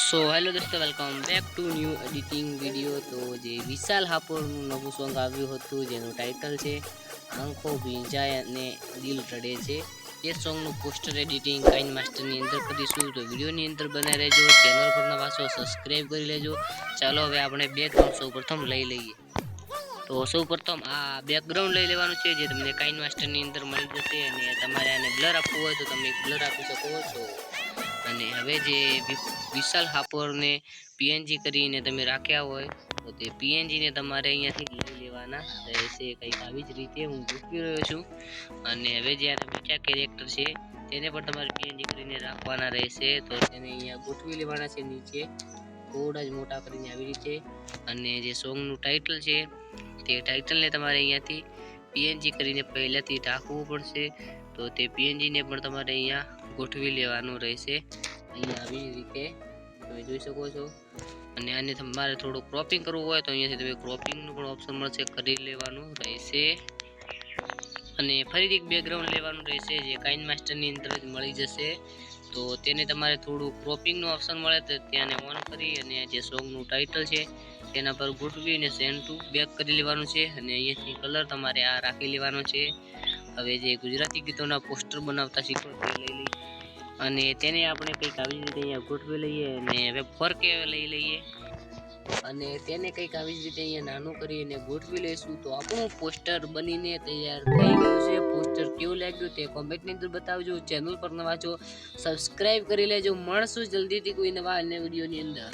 So hello દોસ્તો, welcome back to new editing video. તો જે વિશાલ હાપોરનું નવું સોંગ આવ્યું હતું જેનું ટાઇટલ છે આંખો ભીંજાય અને દિલ રડે છે। એ સોંગનું પોસ્ટર એડિટિંગ કાઇન માસ્ટરની અંદર કરીશું। તો વિડીયોની અંદર બને રહેજો, ચેનલ પર નવા છો સબસ્ક્રાઈબ કરી લેજો। ચાલો હવે આપણે બેકગ્રાઉન્ડ સૌ પ્રથમ લઈ લઈએ। તો સૌ પ્રથમ આ બેકગ્રાઉન્ડ લઈ લેવાનું છે જે તમને કાઇન માસ્ટરની અંદર મળી જશે, અને તમારે આને બ્લર આપવું હોય તો તમે બ્લર આપી શકો છો। અને હવે જે વિશાલ હાપોરને પીએનજી કરીને તમે રાખ્યા હોય તો તે પીએનજી ને તમારે અહીંયાથી લઈ લેવાના રહેશે। કંઈક આવી જ રીતે હું ગોઠવી રહ્યો છું। અને હવે જે આ બીજા કેરેક્ટર છે તેને પણ તમારે પીએનજી કરીને રાખવાના રહેશે। તો તેને અહીંયા ગોઠવી લેવાના છે નીચે થોડા જ મોટા કરીને આવી રીતે। અને જે સોંગનું ટાઇટલ છે તે ટાઇટલને તમારે અહીંયાથી પીએનજી કરીને પહેલાથી ઢાંકવું પડશે। તો તે પીએનજીને પણ તમારે અહીંયા ગોઠવી લેવાનું રહેશે અહીંયા આવી રીતે તમે જોઈ શકો છો। અને આને તમારે થોડું ક્રોપિંગ કરવું હોય તો અહીંયાથી તમે ક્રોપિંગનું પણ ઓપ્શન મળશે, કરી લેવાનું રહેશે। અને ફરીથી બેકગ્રાઉન્ડ લેવાનું રહેશે જે કાઇન માસ્ટરની અંદર જ મળી જશે। તો તેને તમારે થોડું ક્રોપિંગનું ઓપ્શન મળે તો તેને ઓન કરી અને જે સોંગનું ટાઇટલ છે તેના પર ગોઠવીને સેન્ડ ટુ બેક કરી લેવાનું છે। અને અહીંયાથી કલર તમારે આ રાખી લેવાનો છે। હવે જે ગુજરાતી ગીતોના પોસ્ટર બનાવતા શીખો તે લઈ લઈએ અને તેને આપણે કંઈક આવી રીતે અહીંયા ગોઠવી લઈએ। અને હવે 4K લઈ લઈએ અને તેને કંઈક આવી જ રીતે અહીંયા નાનું કરીને ગોઠવી લઈશું। તો આપણું પોસ્ટર બનીને તૈયાર થઈ ગયું છે। પોસ્ટર કેવું લાગ્યું તે કોમેન્ટની અંદર બતાવજો। ચેનલ પર નવા છો સબસ્ક્રાઈબ કરી લેજો। મળશું જલ્દીથી કોઈ નવા અન્ય વિડીયોની અંદર।